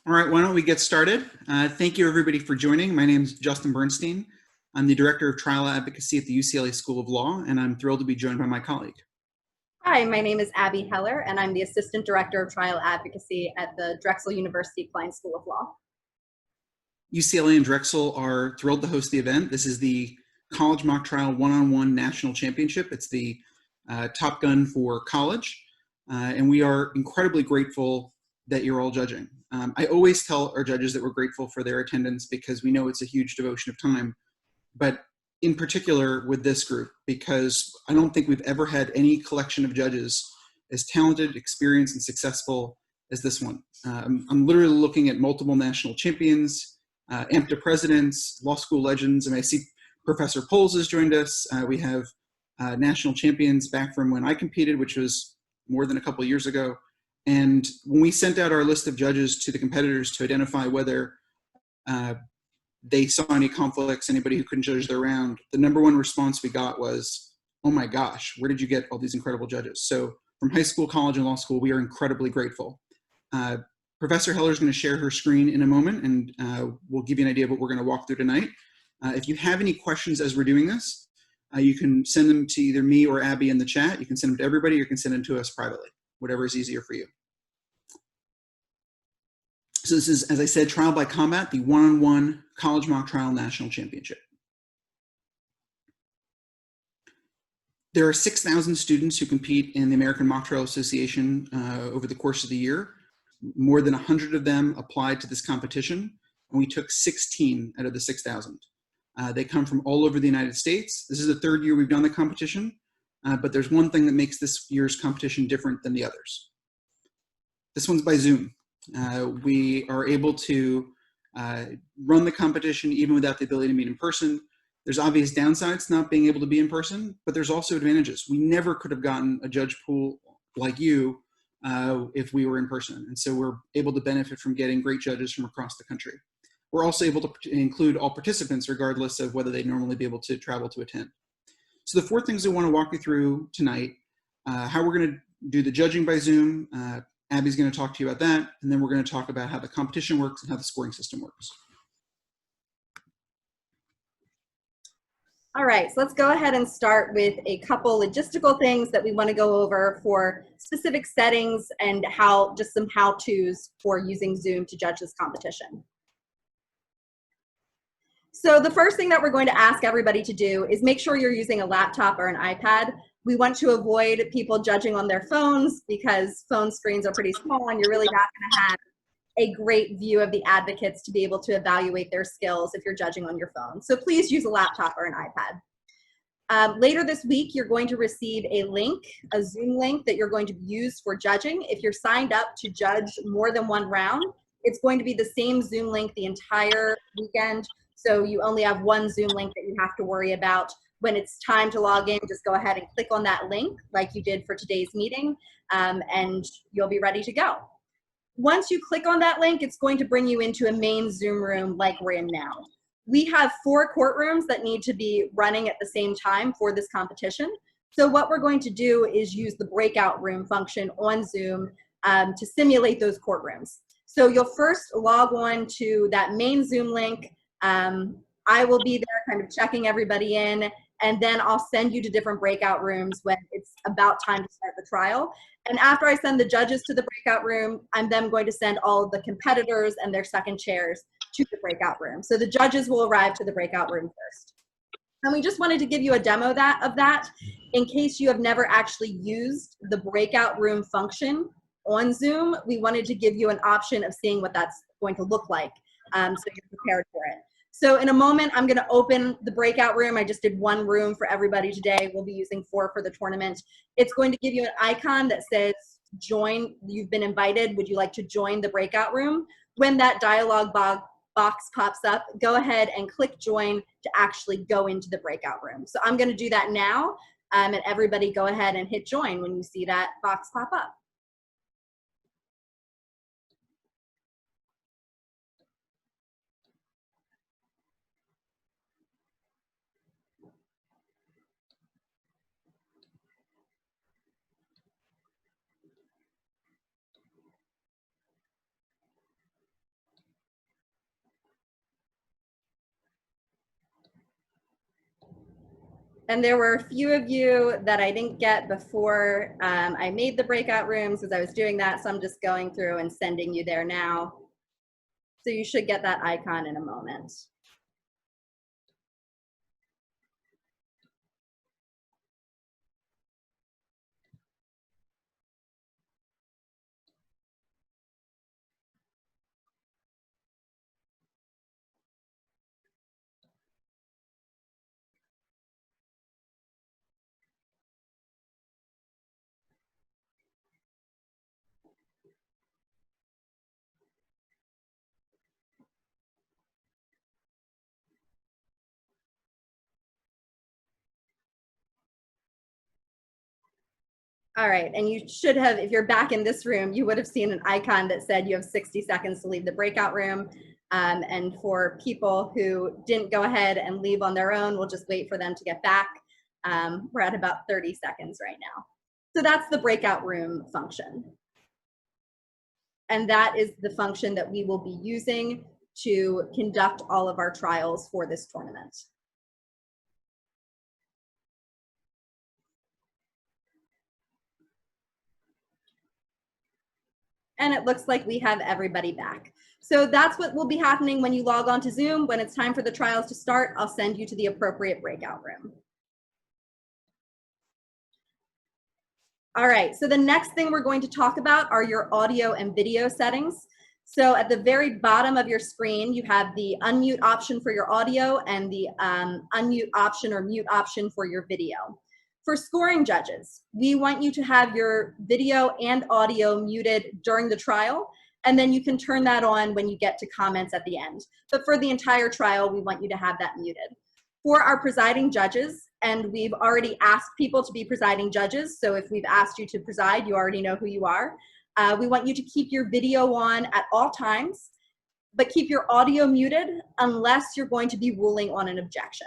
All right, why don't we get started? Thank you everybody for joining. My name is Justin Bernstein. I'm the Director of Trial Advocacy at the UCLA School of Law, and I'm thrilled to be joined by my colleague. Hi, my name is Abby Heller, and I'm the Assistant Director of Trial Advocacy at the Drexel University Klein School of Law. UCLA and Drexel are thrilled to host the event. This is the College Mock Trial One-on-One National Championship. It's the Top Gun for college, and we are incredibly grateful that you're all judging. I always tell our judges that we're grateful for their attendance because we know it's a huge devotion of time, but in particular with this group, because I don't think we've ever had any collection of judges as talented, experienced, and successful as this one. I'm literally looking at multiple national champions, AMPTA presidents, law school legends, and I see Professor Poles has joined us. We have national champions back from when I competed, which was more than a couple of years ago. And when we sent out our list of judges to the competitors to identify whether they saw any conflicts, anybody who couldn't judge their round, the number one response we got was, oh my gosh, where did you get all these incredible judges? So from high school, college, and law school, we are incredibly grateful. Professor Heller is going to share her screen in a moment, and we'll give you an idea of what we're going to walk through tonight. If you have any questions as we're doing this, you can send them to either me or Abby in the chat. You can send them to everybody, or you can send them to us privately, whatever is easier for you. So this is, as I said, Trial by Combat, the one-on-one College Mock Trial National Championship. There are 6,000 students who compete in the American Mock Trial Association over the course of the year. More than 100 of them applied to this competition, and we took 16 out of the 6,000. They come from all over the United States. This is the third year we've done the competition, but there's one thing that makes this year's competition different than the others. This one's by Zoom. We are able to run the competition even without the ability to meet in person. There's obvious downsides to not being able to be in person, but there's also advantages. We never could have gotten a judge pool like you if we were in person. And so we're able to benefit from getting great judges from across the country. We're also able to include all participants regardless of whether they'd normally be able to travel to attend. So the four things I want to walk you through tonight, how we're going to do the judging by Zoom. Abby's going to talk to you about that, and then we're going to talk about how the competition works and how the scoring system works. All right, so let's go ahead and start with a couple logistical things that we want to go over for specific settings and just some how-tos for using Zoom to judge this competition. So the first thing that we're going to ask everybody to do is make sure you're using a laptop or an iPad. We want to avoid people judging on their phones because phone screens are pretty small and you're really not going to have a great view of the advocates to be able to evaluate their skills if you're judging on your phone. So please use a laptop or an iPad. Later this week, you're going to receive a link, a Zoom link that you're going to use for judging. If you're signed up to judge more than one round, it's going to be the same Zoom link the entire weekend. So you only have one Zoom link that you have to worry about. When it's time to log in, just go ahead and click on that link like you did for today's meeting, and you'll be ready to go. Once you click on that link, it's going to bring you into a main Zoom room like we're in now. We have 4 courtrooms that need to be running at the same time for this competition. So what we're going to do is use the breakout room function on Zoom to simulate those courtrooms. So you'll first log on to that main Zoom link. I will be there kind of checking everybody in, and then I'll send you to different breakout rooms when it's about time to start the trial. And after I send the judges to the breakout room, I'm then going to send all of the competitors and their second chairs to the breakout room. So the judges will arrive to the breakout room first. And we just wanted to give you a demo of that in case you have never actually used the breakout room function on Zoom. We wanted to give you an option of seeing what that's going to look like so you're prepared for it. So in a moment, I'm going to open the breakout room. I just did 1 room for everybody today. We'll be using 4 for the tournament. It's going to give you an icon that says, join, you've been invited. Would you like to join the breakout room? When that dialog box pops up, go ahead and click join to actually go into the breakout room. So I'm going to do that now, and everybody go ahead and hit join when you see that box pop up. And there were a few of you that I didn't get before I made the breakout rooms as I was doing that. So I'm just going through and sending you there now. So you should get that icon in a moment. All right, and you should have, if you're back in this room, you would have seen an icon that said you have 60 seconds to leave the breakout room. And for people who didn't go ahead and leave on their own, we'll just wait for them to get back. We're at about 30 seconds right now. So that's the breakout room function. And that is the function that we will be using to conduct all of our trials for this tournament. And it looks like we have everybody back. So that's what will be happening when you log on to Zoom. When it's time for the trials to start, I'll send you to the appropriate breakout room. All right, so the next thing we're going to talk about are your audio and video settings. So at the very bottom of your screen, you have the unmute option for your audio and the unmute option or mute option for your video. For scoring judges, we want you to have your video and audio muted during the trial, and then you can turn that on when you get to comments at the end. But for the entire trial, we want you to have that muted. For our presiding judges, and we've already asked people to be presiding judges, so if we've asked you to preside, you already know who you are. We want you to keep your video on at all times, but keep your audio muted unless you're going to be ruling on an objection.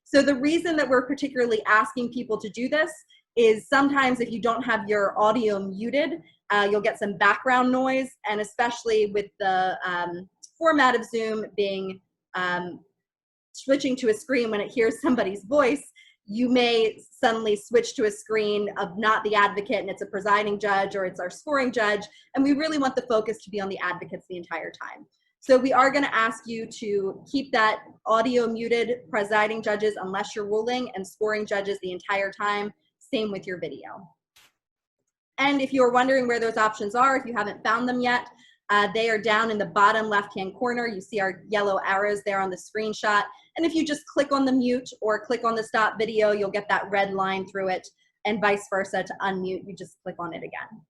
So the reason that we're particularly asking people to do this is sometimes if you don't have your audio muted, you'll get some background noise, and especially with the format of Zoom being switching to a screen when it hears somebody's voice, you may suddenly switch to a screen of not the advocate and it's a presiding judge or it's our scoring judge, and we really want the focus to be on the advocates the entire time. So we are going to ask you to keep that audio muted, presiding judges unless you're ruling, and scoring judges the entire time. Same with your video. And if you're wondering where those options are, if you haven't found them yet, they are down in the bottom left-hand corner. You see our yellow arrows there on the screenshot. And if you just click on the mute or click on the stop video, you'll get that red line through it, and vice versa. To unmute, you just click on it again.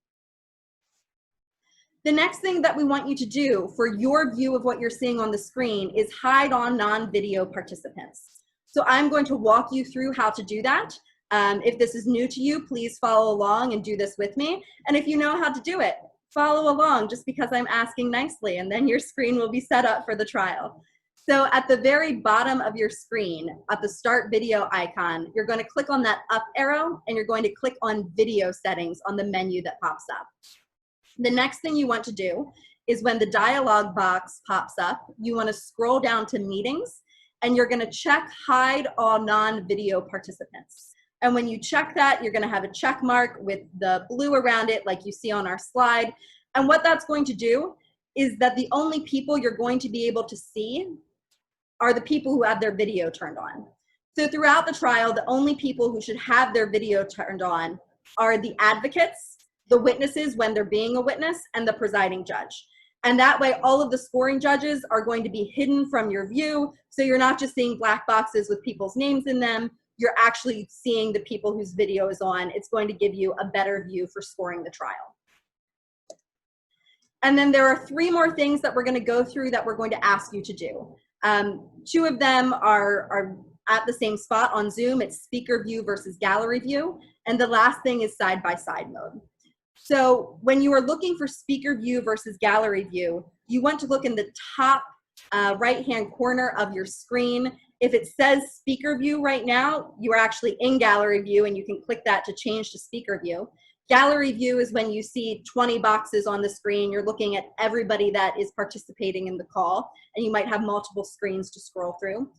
The next thing that we want you to do for your view of what you're seeing on the screen is hide on non-video participants. So I'm going to walk you through how to do that. If this is new to you, please follow along and do this with me. And if you know how to do it, follow along just because I'm asking nicely, and then your screen will be set up for the trial. So at the very bottom of your screen, at the start video icon, you're going to click on that up arrow and you're going to click on video settings on the menu that pops up. The next thing you want to do is when the dialog box pops up, you want to scroll down to meetings and you're going to check hide all non-video participants. And when you check that, you're going to have a check mark with the blue around it like you see on our slide. And what that's going to do is that the only people you're going to be able to see are the people who have their video turned on. So throughout the trial, the only people who should have their video turned on are the advocates, the witnesses when they're being a witness, and the presiding judge. And that way, all of the scoring judges are going to be hidden from your view. So you're not just seeing black boxes with people's names in them. You're actually seeing the people whose video is on. It's going to give you a better view for scoring the trial. And then there are 3 more things that we're going to go through that we're going to ask you to do. 2 of them are at the same spot on Zoom. It's speaker view versus gallery view. And the last thing is side-by-side mode. So when you are looking for speaker view versus gallery view, you want to look in the top right-hand corner of your screen. If it says speaker view right now, you are actually in gallery view, and you can click that to change to speaker view. Gallery view is when you see 20 boxes on the screen. You're looking at everybody that is participating in the call, and you might have multiple screens to scroll through.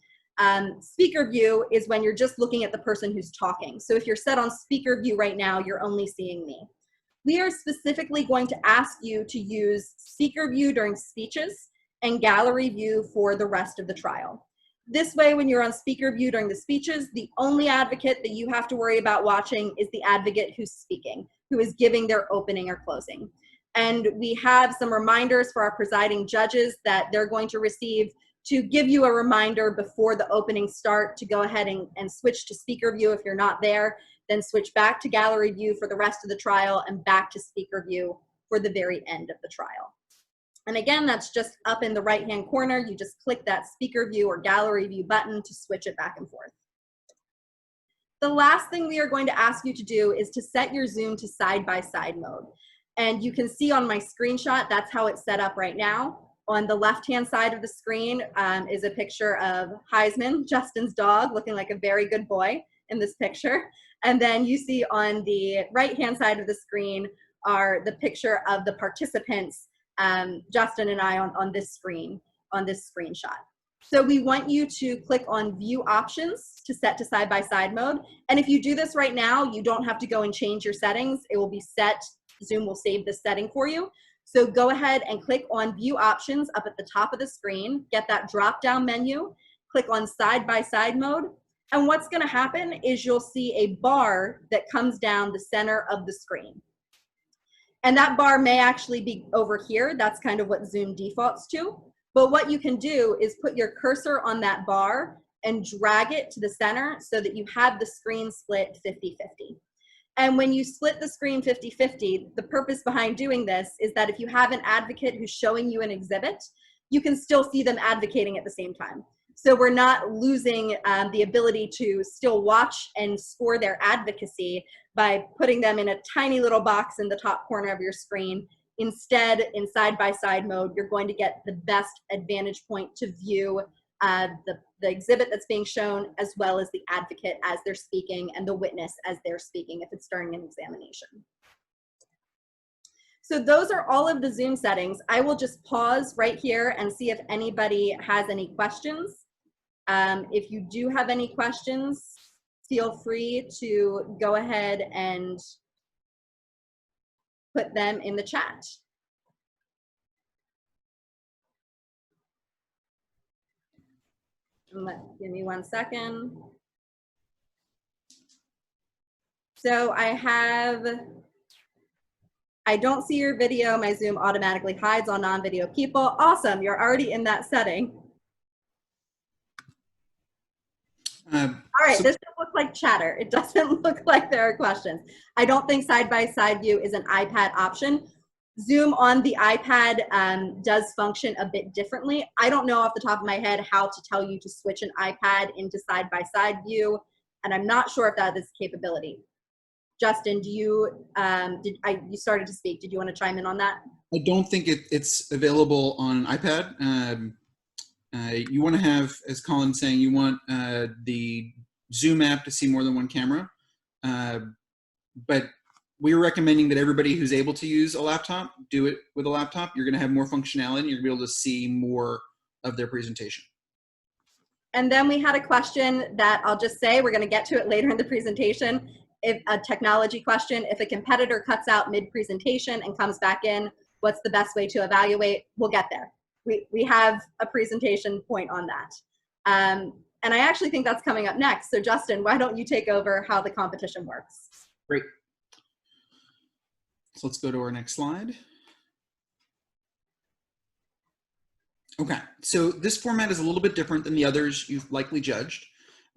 Speaker view is when you're just looking at the person who's talking. So if you're set on speaker view right now, you're only seeing me. We are specifically going to ask you to use speaker view during speeches and gallery view for the rest of the trial. This way, when you're on speaker view during the speeches, the only advocate that you have to worry about watching is the advocate who's speaking, who is giving their opening or closing. And we have some reminders for our presiding judges that they're going to receive to give you a reminder before the opening start to go ahead and switch to speaker view if you're not there, then switch back to gallery view for the rest of the trial and back to speaker view for the very end of the trial. And again, that's just up in the right-hand corner. You just click that speaker view or gallery view button to switch it back and forth. The last thing we are going to ask you to do is to set your Zoom to side-by-side mode. And you can see on my screenshot, that's how it's set up right now. On the left-hand side of the screen is a picture of Heisman, Justin's dog, looking like a very good boy in this picture. And then you see on the right-hand side of the screen are the picture of the participants, Justin and I on this screen, on this screenshot. So we want you to click on View Options to set to side-by-side mode. And if you do this right now, you don't have to go and change your settings. It will be set. Zoom will save this setting for you. So go ahead and click on View Options up at the top of the screen. Get that drop-down menu. Click on side-by-side mode. And what's going to happen is you'll see a bar that comes down the center of the screen. And that bar may actually be over here. That's kind of what Zoom defaults to. But what you can do is put your cursor on that bar and drag it to the center so that you have the screen split 50-50. And when you split the screen 50-50, the purpose behind doing this is that if you have an advocate who's showing you an exhibit, you can still see them advocating at the same time. So we're not losing the ability to still watch and score their advocacy by putting them in a tiny little box in the top corner of your screen. Instead, in side-by-side mode, you're going to get the best advantage point to view the exhibit that's being shown, as well as the advocate as they're speaking and the witness as they're speaking if it's during an examination. So those are all of the Zoom settings. I will just pause right here and see if anybody has any questions. If you do have any questions, feel free to go ahead and put them in the chat. Give me 1 second. So I don't see your video. My Zoom automatically hides on non-video people. Awesome, you're already in that setting. All right, this doesn't look like chatter. It doesn't look like there are questions. I don't think side-by-side view is an iPad option. Zoom on the iPad does function a bit differently. I don't know off the top of my head how to tell you to switch an iPad into side-by-side view, and I'm not sure if that is a capability. Justin, do you, you started to speak. Did you want to chime in on that? I don't think it's available on iPad. You want to have, as Colin's saying, you want the Zoom app to see more than one camera. But we're recommending that everybody who's able to use a laptop, do it with a laptop. You're going to have more functionality and you're going to be able to see more of their presentation. And then we had a question that I'll just say, we're going to get to it later in the presentation. If a technology question, if a competitor cuts out mid-presentation and comes back in, what's the best way to evaluate? We'll get there. We have a presentation point on that. And I actually think that's coming up next. So Justin, why don't you take over how the competition works? Great. So let's go to our next slide. Okay, so this format is a little bit different than the others you've likely judged.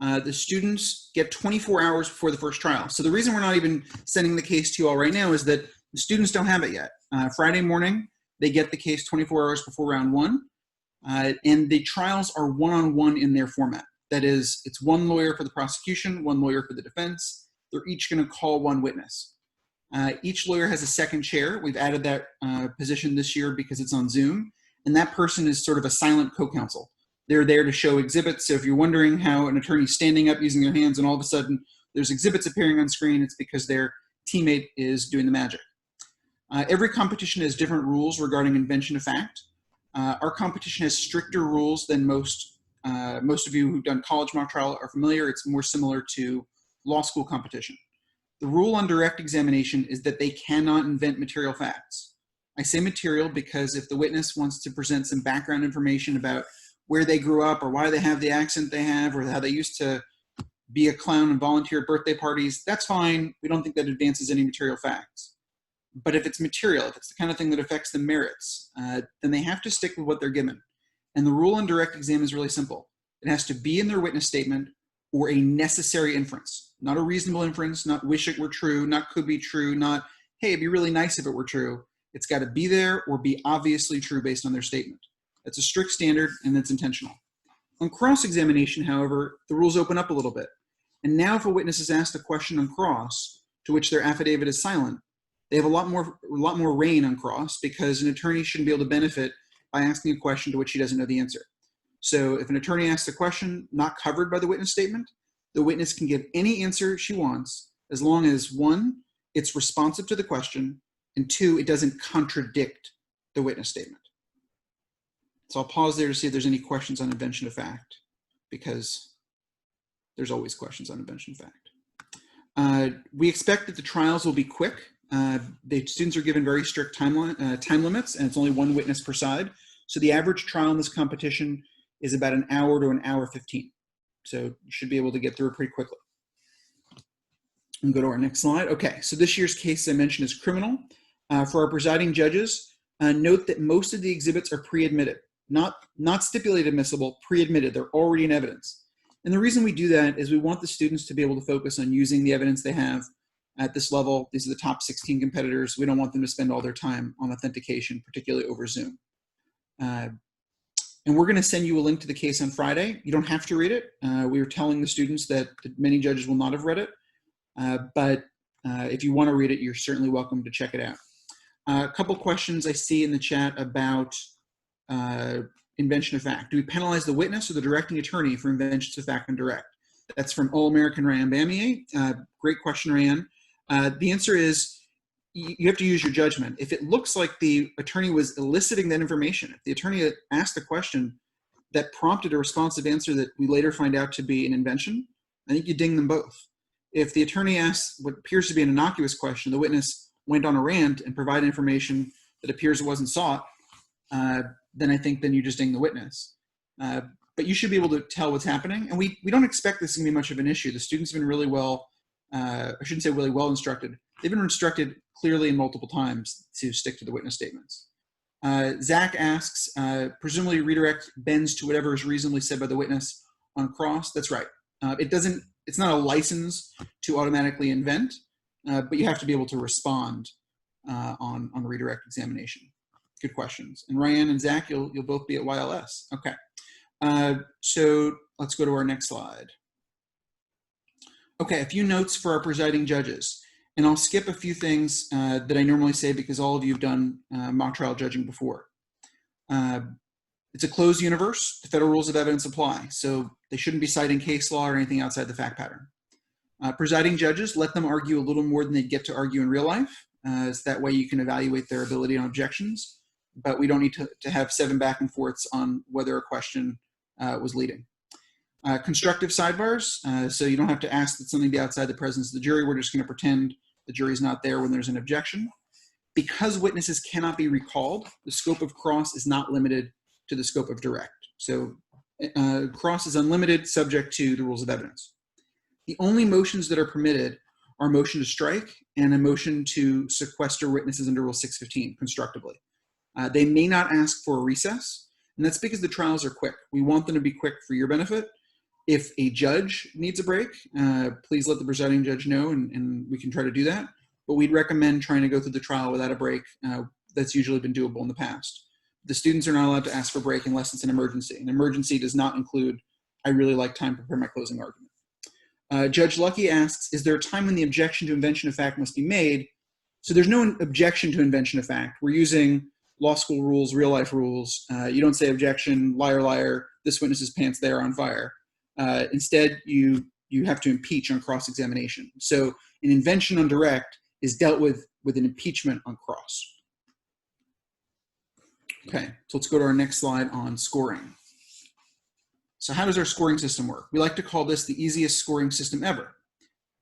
The students get 24 hours before the first trial. So the reason we're not even sending the case to you all right now is that the students don't have it yet. Friday morning, they get the case 24 hours before round one, and the trials are one-on-one in their format. That is, it's one lawyer for the prosecution, one lawyer for the defense. They're each going to call one witness. Each lawyer has a second chair. We've added that position this year because it's on Zoom, and that person is sort of a silent co-counsel. They're there to show exhibits. So if you're wondering how an attorney's standing up using their hands and all of a sudden there's exhibits appearing on screen, it's because their teammate is doing the magic. Every competition has different rules regarding invention of fact. Our competition has stricter rules than most most of you who've done college mock trial are familiar. It's more similar to law school competition. The rule on direct examination is that they cannot invent material facts. I say material because if the witness wants to present some background information about where they grew up or why they have the accent they have or how they used to be a clown and volunteer at birthday parties, that's fine. We don't think that advances any material facts. But if it's material, if it's the kind of thing that affects the merits, then they have to stick with what they're given. And the rule on direct exam is really simple. It has to be in their witness statement or a necessary inference, not a reasonable inference, not wish it were true, not could be true, not, hey, it'd be really nice if it were true. It's got to be there or be obviously true based on their statement. That's a strict standard and that's intentional. On cross-examination, however, the rules open up a little bit. And now if a witness is asked a question on cross to which their affidavit is silent, they have a lot more reign on cross because an attorney shouldn't be able to benefit by asking a question to which he doesn't know the answer. So if an attorney asks a question not covered by the witness statement, the witness can give any answer she wants as long as, one, it's responsive to the question, and two, it doesn't contradict the witness statement. So I'll pause there to see if there's any questions on invention of fact, because there's always questions on invention of fact. We expect that the trials will be quick. The students are given very strict time limits, and it's only one witness per side. So the average trial in this competition is about an hour to an hour 15. So you should be able to get through it pretty quickly. And go to our next slide. Okay, so this year's case I mentioned is criminal. For our presiding judges, note that most of the exhibits are pre-admitted, not stipulated admissible, pre-admitted. They're already in evidence. And the reason we do that is we want the students to be able to focus on using the evidence they have at this level. These are the top 16 competitors. We don't want them to spend all their time on authentication, particularly over Zoom. And we're going to send you a link to the case on Friday. You don't have to read it. We were telling the students that many judges will not have read it. But if you want to read it, you're certainly welcome to check it out. A couple questions I see in the chat about invention of fact. Do we penalize the witness or the directing attorney for inventions of fact and direct? That's from All-American Rayan Bamier. Great question, Rayan. The answer is you have to use your judgment. If it looks like the attorney was eliciting that information, if the attorney asked a question that prompted a responsive answer that we later find out to be an invention, I think you ding them both. If the attorney asks what appears to be an innocuous question, the witness went on a rant and provided information that appears it wasn't sought, then I think you just ding the witness. But you should be able to tell what's happening. And we don't expect this is going to be much of an issue. The students have been really well, I shouldn't say really well instructed. They've been instructed clearly and multiple times to stick to the witness statements. Zach asks, presumably redirect bends to whatever is reasonably said by the witness on cross. That's right. It's not a license to automatically invent, but you have to be able to respond on the redirect examination. Good questions. And Ryan and Zach, you'll both be at YLS. Okay. So let's go to our next slide. Okay, a few notes for our presiding judges. And I'll skip a few things that I normally say because all of you have done mock trial judging before. It's a closed universe. The federal rules of evidence apply. So they shouldn't be citing case law or anything outside the fact pattern. Presiding judges, let them argue a little more than they get to argue in real life. So that way you can evaluate their ability on objections. But we don't need to have 7 back and forths on whether a question was leading. Constructive sidebars, so you don't have to ask that something be outside the presence of the jury. We're just going to pretend the jury's not there when there's an objection. Because witnesses cannot be recalled, the scope of cross is not limited to the scope of direct. So cross is unlimited, subject to the rules of evidence. The only motions that are permitted are a motion to strike and a motion to sequester witnesses under Rule 615 constructively. They may not ask for a recess, and that's because the trials are quick. We want them to be quick for your benefit. If a judge needs a break, please let the presiding judge know, and we can try to do that. But we'd recommend trying to go through the trial without a break. That's usually been doable in the past. The students are not allowed to ask for a break unless it's an emergency. An emergency does not include, I really like time to prepare my closing argument. Judge Lucky asks, is there a time when the objection to invention of fact must be made? So there's no objection to invention of fact. We're using law school rules, real life rules. You don't say objection, liar, liar, this witness's pants, they are on fire. Instead, you have to impeach on cross-examination. So an invention on direct is dealt with an impeachment on cross. Okay, so let's go to our next slide on scoring. So how does our scoring system work? We like to call this the easiest scoring system ever.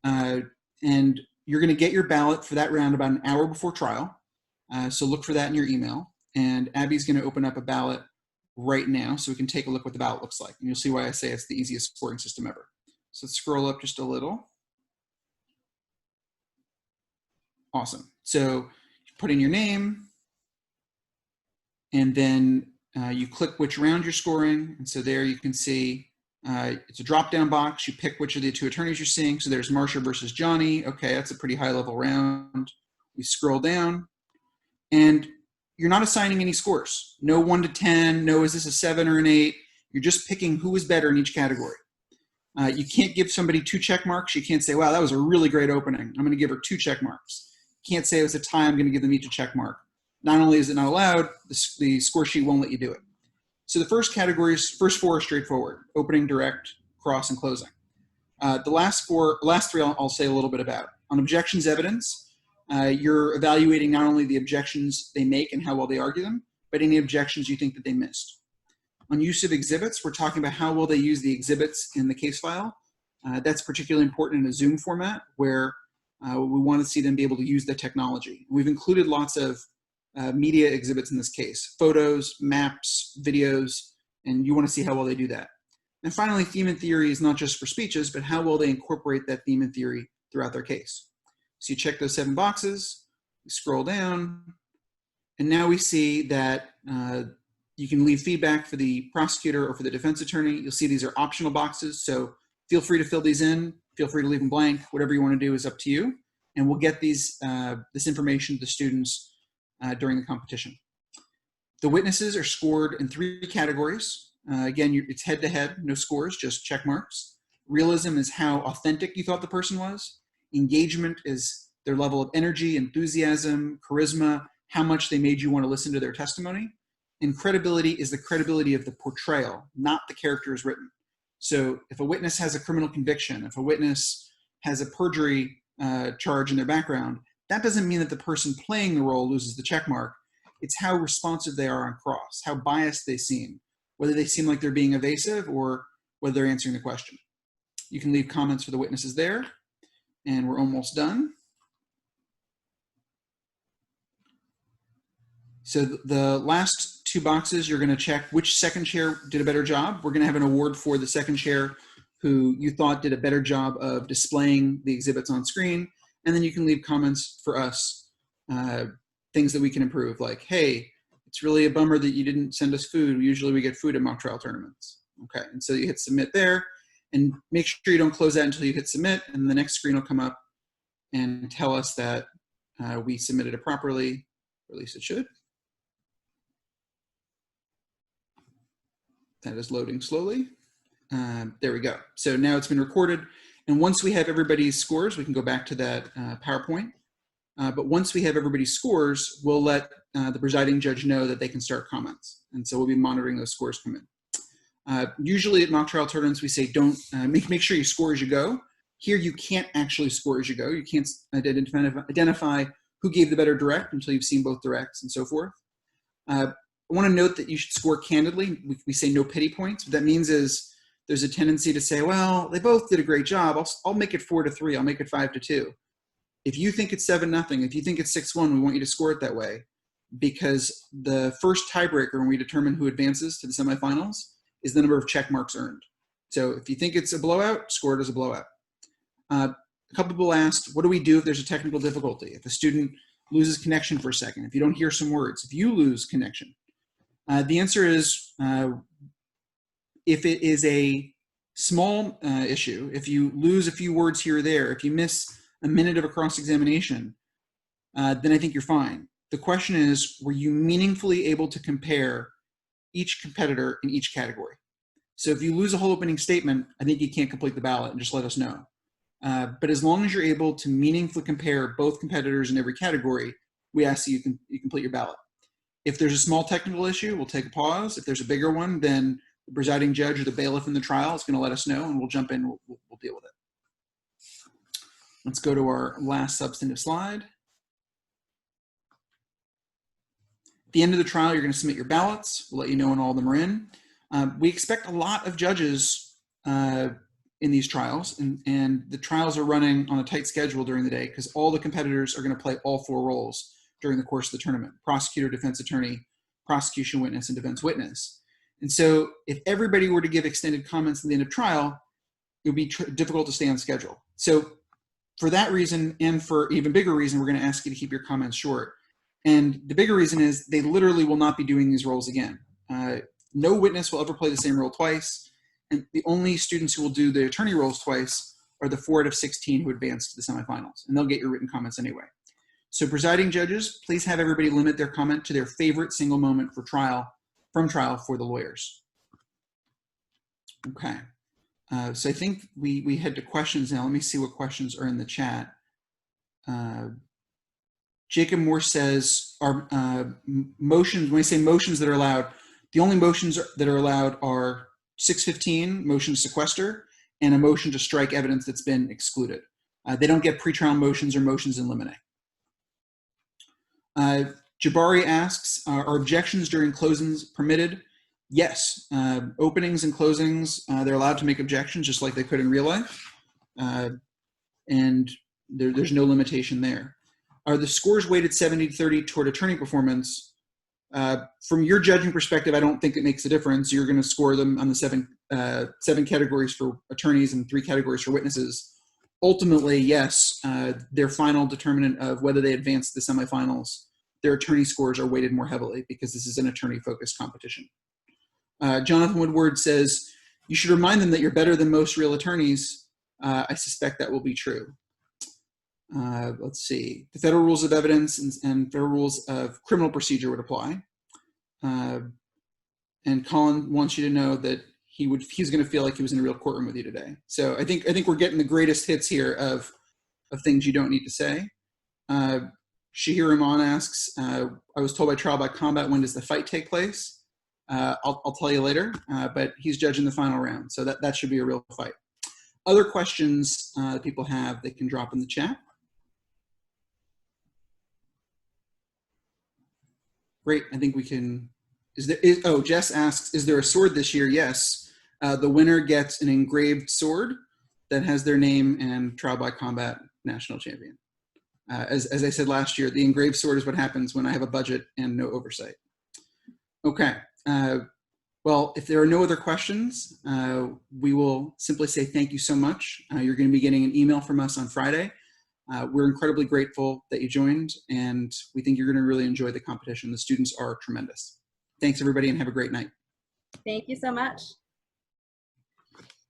And you're going to get your ballot for that round about an hour before trial. So look for that in your email. And Abby's going to open up a ballot right now so we can take a look what the ballot looks like. And you'll see why I say it's the easiest scoring system ever. So let's scroll up just a little. Awesome. So you put in your name, and then you click which round you're scoring. And so there you can see it's a drop-down box. You pick which of the two attorneys you're seeing. So there's Marsha versus Johnny. Okay, that's a pretty high-level round. We scroll down, and you're not assigning any scores. No 1 to 10, no is this a 7 or an 8. You're just picking who is better in each category. You can't give somebody 2 check marks. You can't say, wow, that was a really great opening, I'm going to give her 2 check marks. You can't say it was a tie, I'm going to give them each a check mark. Not only is it not allowed, the score sheet won't let you do it. So the first 4 are straightforward: opening, direct, cross, and closing. The last 3 I'll say a little bit about. On objections evidence, you're evaluating not only the objections they make and how well they argue them, but any objections you think that they missed. On use of exhibits, we're talking about how well they use the exhibits in the case file. That's particularly important in a Zoom format where we want to see them be able to use the technology. We've included lots of media exhibits in this case: photos, maps, videos, and you want to see how well they do that. And finally, theme and theory is not just for speeches, but how well they incorporate that theme and theory throughout their case. So you check those 7 boxes, you scroll down, and now we see that you can leave feedback for the prosecutor or for the defense attorney. You'll see these are optional boxes, so feel free to fill these in. Feel free to leave them blank. Whatever you want to do is up to you, and we'll get this information to the students during the competition. The witnesses are scored in 3 categories. Again, it's head-to-head, no scores, just check marks. Realism is how authentic you thought the person was. Engagement is their level of energy, enthusiasm, charisma, how much they made you want to listen to their testimony. And credibility is the credibility of the portrayal, not the character as written. So if a witness has a criminal conviction, if a witness has a perjury charge in their background, that doesn't mean that the person playing the role loses the check mark. It's how responsive they are on cross, how biased they seem, whether they seem like they're being evasive or whether they're answering the question. You can leave comments for the witnesses there, and we're almost done. So the last 2 boxes, you're going to check which second chair did a better job. We're going to have an award for the second chair who you thought did a better job of displaying the exhibits on screen. And then you can leave comments for us, things that we can improve, like, hey, it's really a bummer that you didn't send us food. Usually we get food at mock trial tournaments. Okay, and so you hit submit there, and make sure you don't close that until you hit submit, and the next screen will come up and tell us that we submitted it properly, or at least it should. That is loading slowly. There we go. So now it's been recorded. And once we have everybody's scores, we can go back to that PowerPoint. But once we have everybody's scores, we'll let the presiding judge know that they can start comments. And so we'll be monitoring those scores come in. Usually at mock trial tournaments, we say don't make sure you score as you go. Here, you can't actually score as you go. You can't identify who gave the better direct until you've seen both directs and so forth. I want to note that you should score candidly. We say no pity points. What that means is there's a tendency to say, well, they both did a great job. I'll make it 4-3. I'll make it 5-2. If you think it's 7-0, if you think it's 6-1, we want you to score it that way, because the first tiebreaker when we determine who advances to the semifinals is the number of check marks earned. So if you think it's a blowout, score it as a blowout. A couple people asked, what do we do if there's a technical difficulty? If a student loses connection for a second, if you don't hear some words, if you lose connection? The answer is, if it is a small issue, if you lose a few words here or there, if you miss a minute of a cross-examination, then I think you're fine. The question is, were you meaningfully able to compare each competitor in each category? So if you lose a whole opening statement, I think you can't complete the ballot, and just let us know. But as long as you're able to meaningfully compare both competitors in every category, we ask that you complete your ballot. If there's a small technical issue, we'll take a pause. If there's a bigger one, then the presiding judge or the bailiff in the trial is going to let us know, and we'll jump in, we'll deal with it. Let's go to our last substantive slide. At the end of the trial, you're going to submit your ballots. We'll let you know when all of them are in. We expect a lot of judges in these trials, and the trials are running on a tight schedule during the day because all the competitors are going to play all 4 roles during the course of the tournament: prosecutor, defense attorney, prosecution witness, and defense witness. And so if everybody were to give extended comments at the end of trial, it would be difficult to stay on schedule. So for that reason, and for even bigger reason, we're going to ask you to keep your comments short. And the bigger reason is they literally will not be doing these roles again. No witness will ever play the same role twice. And the only students who will do the attorney roles twice are the 4 out of 16 who advance to the semifinals. And they'll get your written comments anyway. So presiding judges, please have everybody limit their comment to their favorite single moment from trial for the lawyers. Okay. So I think we head to questions now. Let me see what questions are in the chat. Jacob Moore says, our motions, when we say motions that are allowed, the only motions that are allowed are 615, motion to sequester, and a motion to strike evidence that's been excluded. They don't get pretrial motions or motions in limine. Jabari asks, are objections during closings permitted? Yes. Openings and closings, they're allowed to make objections just like they could in real life. And there's no limitation there. Are the scores weighted 70-30 toward attorney performance? From your judging perspective, I don't think it makes a difference. You're going to score them on the seven categories for attorneys and 3 categories for witnesses. Ultimately, yes, their final determinant of whether they advance to the semifinals, their attorney scores are weighted more heavily because this is an attorney-focused competition. Jonathan Woodward says, you should remind them that you're better than most real attorneys. I suspect that will be true. Let's see. The federal rules of evidence and federal rules of criminal procedure would apply. And Colin wants you to know that he's going to feel like he was in a real courtroom with you today. So I think we're getting the greatest hits here of things you don't need to say. Shahir Rahman asks, I was told by trial by combat, when does the fight take place? I'll tell you later, but he's judging the final round. So that should be a real fight. Other questions that people have, they can drop in the chat. Great, I think we can, Jess asks, is there a sword this year? Yes, the winner gets an engraved sword that has their name and trial by combat national champion. As I said last year, the engraved sword is what happens when I have a budget and no oversight. Okay, well, if there are no other questions, we will simply say thank you so much. You're going to be getting an email from us on Friday. We're incredibly grateful that you joined, and we think you're going to really enjoy the competition. The students are tremendous. Thanks, everybody, and have a great night. Thank you so much.